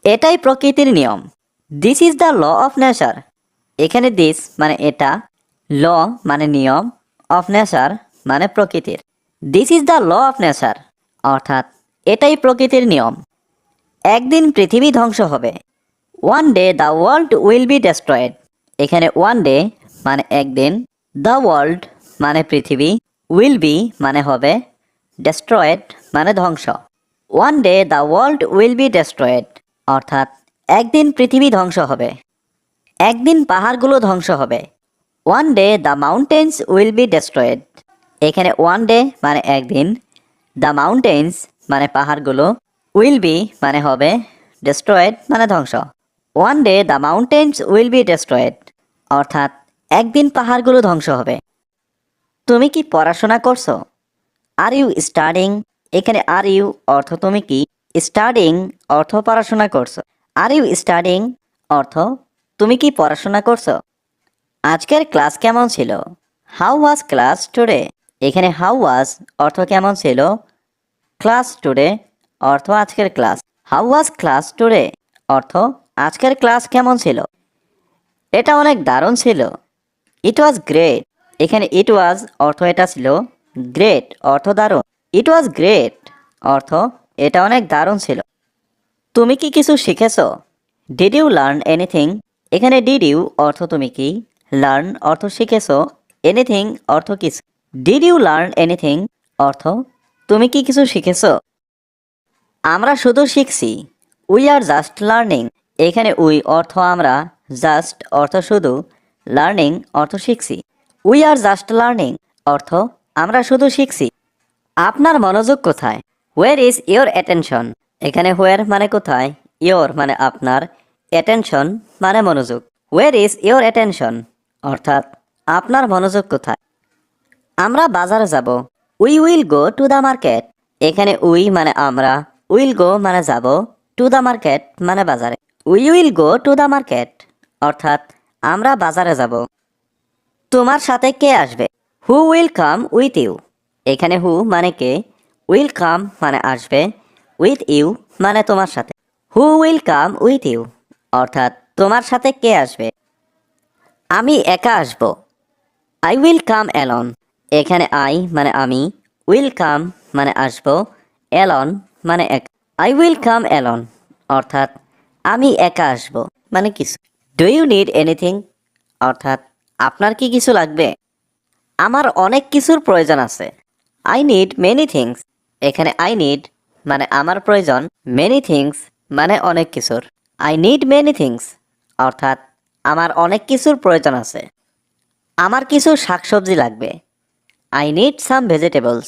এটাই প্রকৃতির নিয়ম। This is the law of nature. এখানে দিস মানে এটা, ল মানে নিয়ম, অফ নেচার মানে প্রকৃতির। This is the law of nature অর্থাৎ এটাই প্রকৃতির নিয়ম। একদিন পৃথিবী ধ্বংস হবে। One day the world will be destroyed. এখানে ওয়ান ডে মানে একদিন, দ্য ওয়ার্ল্ড মানে পৃথিবী, উইল বি মানে হবে, ডেস্ট্রয়েড মানে ধ্বংস। One day the world will be destroyed অর্থাৎ একদিন পৃথিবী ধ্বংস হবে। একদিন পাহাড়গুলো ধ্বংস হবে। One day the mountains will be destroyed. এখানে ওয়ান ডে মানে একদিন, দ্য মাউন্টেন্স মানে পাহাড়গুলো, উইল বি মানে হবে, ডেস্ট্রয়েড মানে ধ্বংস। One day the mountains will be destroyed অর্থাৎ একদিন পাহাড়গুলো ধ্বংস হবে। তুমি কি পড়াশোনা করছো? Are you studying. এখানে আর ইউ অর্থ তুমি কি, স্টাডিং অর্থ পড়াশোনা করছো। আর ইউ স্টাডিং অর্থ তুমি কি পড়াশোনা করছো? আজকের ক্লাস কেমন ছিল? How was class today. এখানে হাউ ওয়াজ অর্থ কেমন ছিল, ক্লাস টুডে অর্থ আজকের class. How was class today অর্থ আজকের ক্লাস কেমন ছিল? এটা অনেক দারুণ ছিল। ইট ওয়াজ গ্রেট। এখানে ইট ওয়াজ অর্থ এটা ছিল, গ্রেট অর্থ দারুণ। ইট ওয়াজ গ্রেট অর্থ এটা অনেক দারুণ ছিল। তুমি কি কিছু শিখেছো? Did you learn anything. এখানে ডিড ইউ অর্থ তুমি কি, লার্ন অর্থ শিখেছো, এনিথিং অর্থ কিছু। ডিড ইউ লার্ন এনিথিং অর্থ তুমি কি কিছু শিখেছো? আমরা শুধু শিখছি। We are just learning. এখানে উই অর্থ আমরা, জাস্ট অর্থ শুধু, লার্নিং অর্থ শিখছি। উই আর জাস্ট লার্নিং অর্থ আমরা শুধু শিখছি। আপনার মনোযোগ কোথায়? Where is your attention. এখানে হোয়ার মানে কোথায়, ইয়োর মানে আপনার, অ্যাটেনশন মানে মনোযোগ। হোয়ার ইজ ইয়োর অ্যাটেনশন অর্থাৎ আপনার মনোযোগ কোথায়? আমরা বাজারে যাব। We will go to the market. এখানে উই মানে আমরা, উইল গো মানে যাব, টু দ্য মার্কেট মানে বাজারে। We will go to the market অর্থাৎ আমরা বাজারে যাব। তোমার সাথে কে আসবে? Who will come with you. এখানে হু মানে কে, উইল কাম মানে আসবে, উইথ ইউ মানে তোমার সাথে। Who will come with you অর্থাৎ তোমার সাথে কে আসবে? আমি একা আসব। I will come alone. এখানে আই মানে আমি, উইল কাম মানে আসবো, অ্যালন মানে এক। আই উইল কাম অ্যালন অর্থাৎ আমি একা আসবো মানে কিছু। ডু ইউ নিড এনিথিং অর্থাৎ আপনার কি কিছু লাগবে? আমার অনেক কিছুর প্রয়োজন আছে। I need many things. এখানে আই নিড মানে আমার প্রয়োজন, মেনি থিংস মানে অনেক কিছুর। আই নিড মেনি থিংস অর্থাৎ আমার অনেক কিছুর প্রয়োজন আছে। আমার কিছু শাকসবজি লাগবে। I need some vegetables.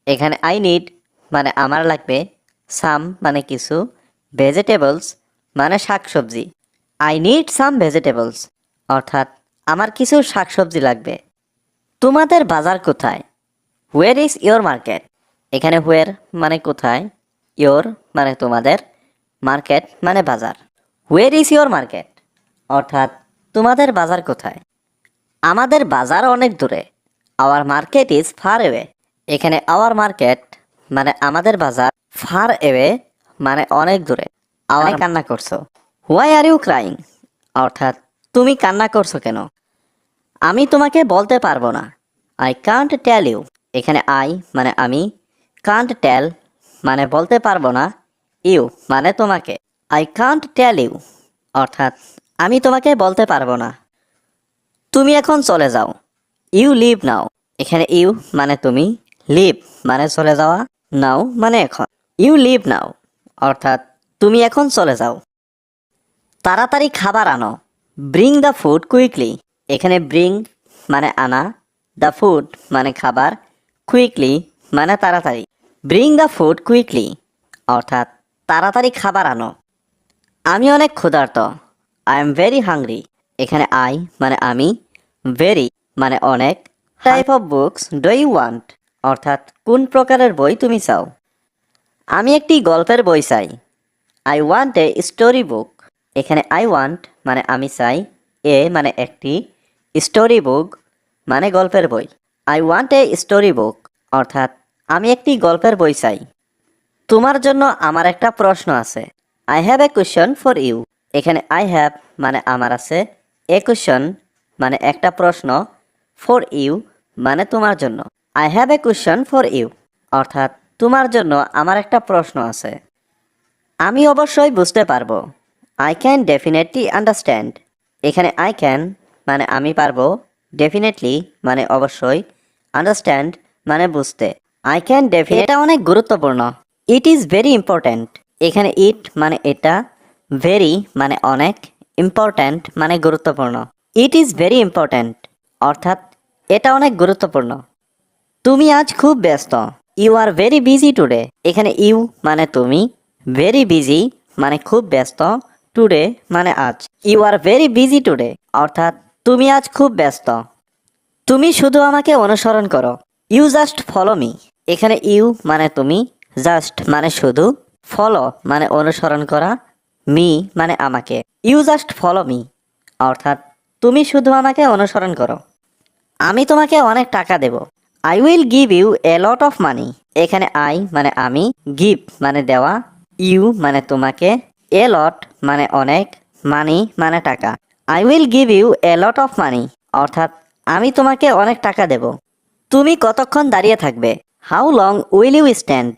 এখানে আই নিড মানে আমার লাগবে, সাম মানে কিছু, ভেজিটেবলস মানে শাকসবজি। আই নিড সাম ভেজিটেবলস অর্থাৎ আমার কিছু শাকসবজি লাগবে। তোমাদের বাজার কোথায়? Where is your market. এখানে হোয়ার মানে কোথায়, ইয়োর মানে তোমাদের, মার্কেট মানে বাজার। হোয়ার ইজ ইয়োর মার্কেট অর্থাৎ তোমাদের বাজার কোথায়? আমাদের বাজার অনেক দূরে। Our market is far away. এখানে আওয়ার মার্কেট মানে আমাদের বাজার, ফার এওয়ে মানে অনেক দূরে। আওয়ার কান্না করছো। হোয়াই আর ইউ ক্রাইং অর্থাৎ তুমি কান্না করছো কেন? আমি তোমাকে বলতে পারবো না। I can't tell you. এখানে আই মানে আমি, কান্ট টেল মানে বলতে পারবো না, ইউ মানে তোমাকে। আই কান্ট টেল ইউ অর্থাৎ আমি তোমাকে বলতে পারবো না। তুমি এখন চলে যাও। ইউ লিভ নাও। এখানে ইউ মানে তুমি, লিভ মানে চলে যাওয়া, নাও মানে এখন। ইউ লিভ নাও অর্থাৎ তুমি এখন চলে যাও। তাড়াতাড়ি খাবার আনো। Bring the food quickly. এখানে ব্রিং মানে আনা, দ্য ফুড মানে খাবার, কুইকলি মানে তাড়াতাড়ি। ব্রিং দ্য ফুড কুইকলি অর্থাৎ তাড়াতাড়ি খাবার আনো। আমি অনেক ক্ষুধার্ত। I am very hungry. এখানে আই মানে আমি, ভেরি মানে অনেক, type of books do you want অর্থাৎ কোন প্রকারের বই তুমি চাও। আমি একটি গল্পের বই চাই। I want a story book. এখানে আই ওয়ান্ট মানে আমি চাই, এ মানে একটি, স্টোরি বুক মানে গল্পের বই। I want a story book অর্থাৎ আমি একটি গল্পের বই চাই। তোমার জন্য আমার একটা প্রশ্ন আছে। I have a question for you. এখানে আই হ্যাভ মানে আমার আছে, এ কোয়েশ্চন মানে একটা প্রশ্ন, ফর ইউ মানে তোমার জন্য। I have a question for you অর্থাৎ তোমার জন্য আমার একটা প্রশ্ন আছে। আমি অবশ্যই বুঝতে পারবো। I can definitely understand. এখানে আই ক্যান মানে আমি পারবো, ডেফিনেটলি মানে অবশ্যই, আন্ডারস্ট্যান্ড মানে বুঝতে। আই ক্যান ডেফিনেট এটা অনেক গুরুত্বপূর্ণ। It is very important. এখানে ইট মানে এটা, ভেরি মানে অনেক, ইম্পর্ট্যান্ট মানে গুরুত্বপূর্ণ। ইট ইজ ভেরি ইম্পর্ট্যান্ট অর্থাৎ এটা অনেক গুরুত্বপূর্ণ। তুমি আজ খুব ব্যস্ত। You are very busy today. এখানে ইউ মানে তুমি, ভেরি বিজি মানে খুব ব্যস্ত, টুডে মানে আজ। You are very busy today অর্থাৎ তুমি আজ খুব ব্যস্ত। তুমি শুধু আমাকে অনুসরণ করো। You just follow me. এখানে ইউ মানে তুমি, জাস্ট মানে শুধু, ফলো মানে অনুসরণ করা, মি মানে আমাকে। ইউ জাস্ট ফলো মি অর্থাৎ তুমি শুধু আমাকে অনুসরণ করো। আমি তোমাকে অনেক টাকা দেব। I will give you a lot of money. এখানে আই মানে আমি, গিভ মানে দেওয়া, ইউ মানে তোমাকে, এ লট মানে অনেক, মানি মানে টাকা। I will give you a lot of money অর্থাৎ আমি তোমাকে অনেক টাকা দেব। তুমি কতক্ষণ দাঁড়িয়ে থাকবে? How long will you stand.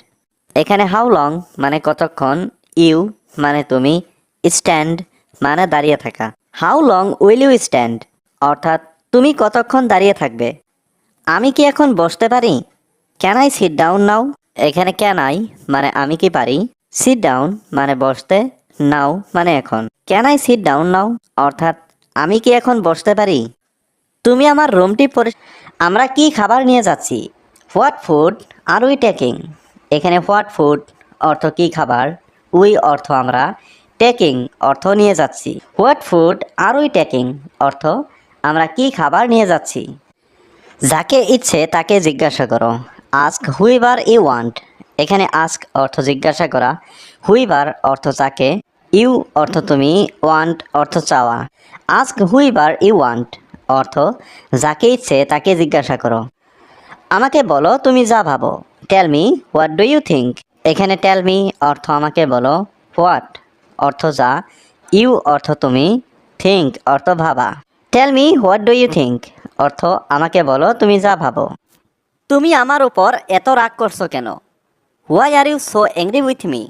এখানে হাউ লং মানে কতক্ষণ, ইউ মানে তুমি, স্ট্যান্ড মানে দাঁড়িয়ে থাকা। How long will you stand অর্থাৎ তুমি কতক্ষণ দাঁড়িয়ে থাকবে। আমি কি এখন বসতে পারি? Can I sit down now. এখানে ক্যান আই মানে আমি কি পারি, সিট ডাউন মানে বসতে, নাও মানে এখন। Can I sit down now অর্থাৎ আমি কি এখন বসতে পারি। তুমি আমার রুমটি আমরা কি খাবার নিয়ে যাচ্ছি? What food are we taking. এখানে হোয়াট ফুড অর্থ কি খাবার, উই অর্থ আমরা, টেকিং অর্থ নিয়ে যাচ্ছি। What food are we taking অর্থ আমরা কি খাবার নিয়ে যাচ্ছি। যাকে ইচ্ছে তাকে জিজ্ঞাসা করো। Ask whatever you want. এখানে আস্ক অর্থ জিজ্ঞাসা করা, হুইভার অর্থ যাকে, ইউ অর্থ তুমি, ওয়ান্ট অর্থ চাওয়া। আস্ক হুইভার ইউ ওয়ান্ট অর্থ যাকে ইচ্ছে তাকে জিজ্ঞাসা করো। আমাকে বলো তুমি যা ভাবো। Tell me what do you think. এখানে টেল মি অর্থ আমাকে বলো, হোয়াট অর্থ যা, ইউ অর্থ তুমি, থিঙ্ক অর্থ ভাবা। Tell me what do you think অর্থ আমাকে বলো তুমি যা ভাবো। তুমি আমার উপর এত রাগ করছো কেন? Why are you so angry with me.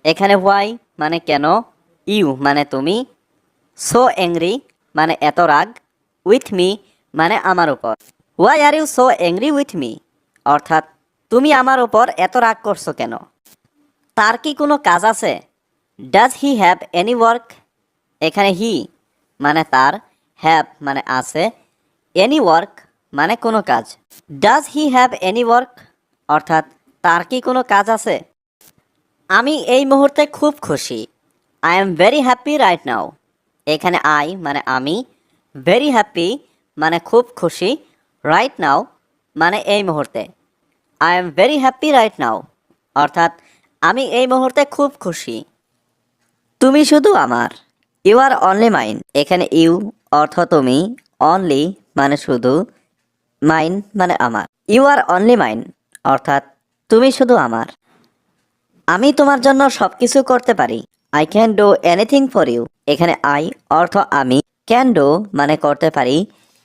এখানে হোয়াই মানে কেন, ইউ মানে তুমি, সো অ্যাংরি মানে এত রাগ, উইথ মি মানে আমার উপর। Why are you so angry with me অর্থাৎ তুমি আমার উপর এত রাগ করছো কেন। তার কি কোনো কাজ আছে? Does he have any work. এখানে হি মানে তার, হ্যাভ মানে আছে, এনি ওয়ার্ক মানে কোনো কাজ। Does he have any work অর্থাৎ তার কি কোনো কাজ আছে। আমি এই মুহূর্তে খুব খুশি। I am very happy right নাও। এখানে আই মানে আমি, ভেরি হ্যাপি মানে খুব খুশি, রাইট নাও মানে এই মুহূর্তে। I am very happy right now অর্থাৎ আমি এই মুহূর্তে খুব খুশি। তুমি শুধু আমার। You are only mine. এখানে ইউ অর্থ তুমি, অনলি মানে শুধু, মাইন মানে আমার। ইউ আর অনলি মাইন অর্থাৎ তুমি শুধু আমার। আমি তোমার জন্য সব কিছু করতে পারি। I can do anything for you. এখানে আই অর্থ আমি, ক্যান ডু মানে করতে পারি,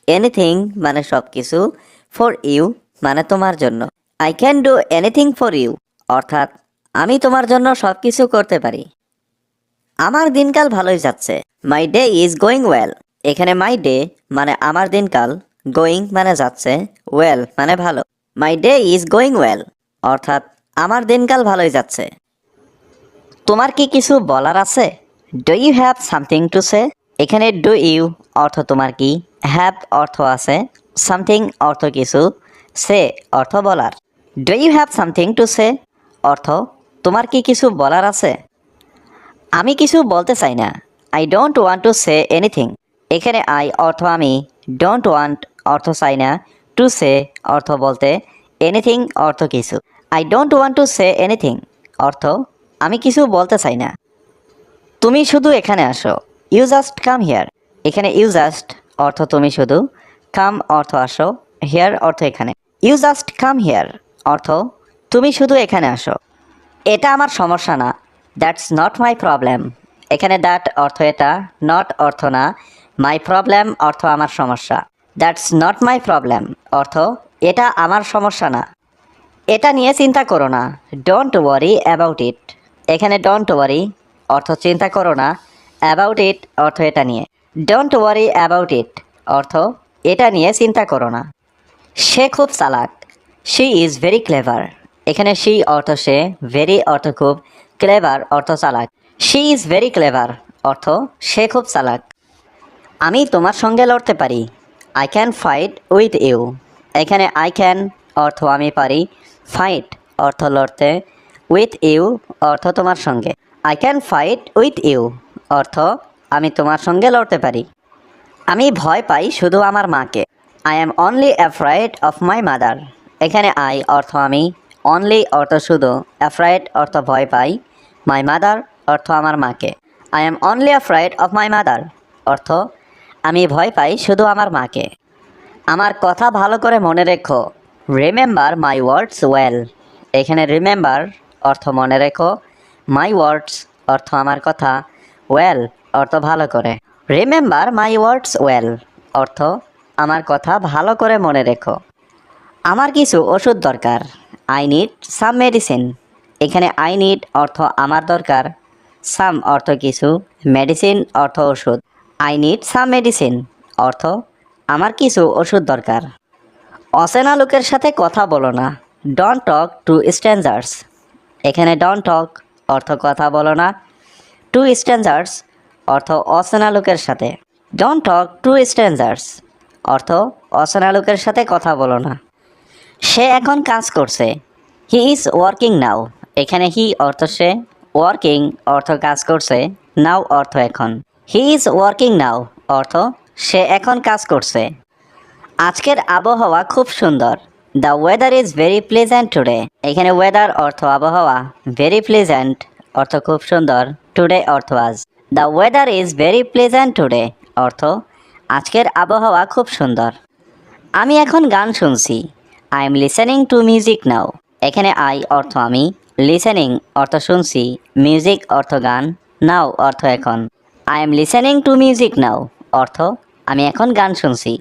এনিথিং মানে সব কিছু, ফর ইউ মানে তোমার জন্য। I can do anything for you অর্থাৎ আমি তোমার জন্য সব কিছু করতে পারি। আমার দিনকাল ভালোই যাচ্ছে। মাই ডে ইজ গোয়িং ওয়েল। এখানে মাই ডে মানে আমার দিনকাল, গোয়িং মানে যাচ্ছে, ওয়েল মানে ভালো। মাই ডে ইজ গোয়িং ওয়েল অর্থাৎ আমার দিনকাল ভালোই যাচ্ছে। তোমার কি কিছু বলার আছে? Do you have something to say. এখানে ডু ইউ অর্থ তোমার কি, হ্যাভ অর্থ আছে, সামথিং অর্থ কিছু, সে অর্থ বলার। Do you have something to say অর্থ তোমার কি কিছু বলার আছে। আমি কিছু বলতে চাই না। I don't want to say anything. এখানে আই অর্থ আমি, ডোন্ট ওয়ান্ট অর্থ চাই না, টু সে অর্থ বলতে, এনিথিং অর্থ কিছু। I don't want to say anything অর্থ আমি কিছু বলতে চাই না। তুমি শুধু এখানে আসো। You just come here. এখানে ইউ জাস্ট অর্থ তুমি শুধু, কাম অর্থ আসো, হিয়ার অর্থ এখানে। ইউ জাস্ট কাম হিয়ার অর্থ তুমি শুধু এখানে আসো। এটা আমার সমস্যা না। That's not my problem. এখানে দ্যাট অর্থ এটা, নট অর্থ না, মাই প্রবলেম অর্থ আমার সমস্যা। দ্যাটস নট মাই প্রবলেম অর্থ এটা আমার সমস্যা না। এটা নিয়ে চিন্তা করো না। Don't worry about it. এখানে ডোন্ট ওয়ারি অর্থ চিন্তা করো না, অ্যাবাউট ইট অর্থ এটা নিয়ে। ডোন্ট ওয়ারি অ্যাবাউট ইট অর্থ এটা নিয়ে চিন্তা করো না। সে খুব চালাক। She is very clever. এখানে শি অর্থ সে, ভেরি অর্থ খুব, ক্লেভার অর্থ চালাক। শি ইজ ভেরি ক্লেভার অর্থ সে খুব চালাক। আমি তোমার সঙ্গে লড়তে পারি। I can fight with you. এখানে আই ক্যান অর্থ আমি পারি, ফাইট অর্থ লড়তে, উইথ ইউ অর্থ তোমার সঙ্গে। I can fight with you অর্থ আমি তোমার সঙ্গে লড়তে পারি। আমি ভয় পাই শুধু আমার মাকে। I am only afraid of my mother. এখানে আই অর্থ আমি, অনলি অর্থ শুধু, অ্যাফ্রাইড অর্থ ভয় পাই, মাই মাদার অর্থ আমার মাকে। I am only afraid of my mother অর্থ আমি ভয় পাই শুধু আমার মাকে। আমার কথা ভালো করে মনে রেখো। Remember my words well. এখানে রিমেম্বার অর্থ মনে রেখো, মাই ওয়ার্ডস অর্থ আমার কথা, ওয়েল অর্থ ভালো করে। রিমেম্বার মাই ওয়ার্ডস ওয়েল অর্থ আমার কথা ভালো করে মনে রেখো। আমার কিছু ওষুধ দরকার। I need some medicine. এখানে আই নিড অর্থ আমার দরকার, সাম অর্থ কিছু, মেডিসিন অর্থ ওষুধ। আই নিড সাম মেডিসিন অর্থ আমার কিছু ওষুধ দরকার। অচেনা লোকের সাথে কথা বলো না। Don't talk to strangers. এখানে ডোন্ট টক অর্থ কথা বলো না, টু স্ট্রেঞ্জার্স অর্থ অচেনা লোকের সাথে। ডোন্ট টক টু স্ট্রেঞ্জার্স অর্থ অচেনা লোকের সাথে কথা বলো না। সে এখন কাজ করছে। হি ইজ ওয়ার্কিং নাও। এখানে হি অর্থ সে, ওয়ার্কিং অর্থ কাজ করছে, নাও অর্থ এখন। হি ইজ ওয়ার্কিং নাও অর্থ সে এখন কাজ করছে। আজকের আবহাওয়া খুব সুন্দর। The weather is very pleasant today. এখানে ওয়েদার অর্থ আবহাওয়া, ভেরি প্লেজেন্ট অর্থ খুব সুন্দর, টুডে অর্থ আজ। The weather is very pleasant today অর্থ আজকের আবহাওয়া খুব সুন্দর। আমি এখন গান শুনছি। I am listening to music now. এখানে আই অর্থ আমি, লিসেনিং অর্থ শুনছি, মিউজিক অর্থ গান, নাও অর্থ এখন। I am listening to music now অর্থ আমি এখন গান শুনছি।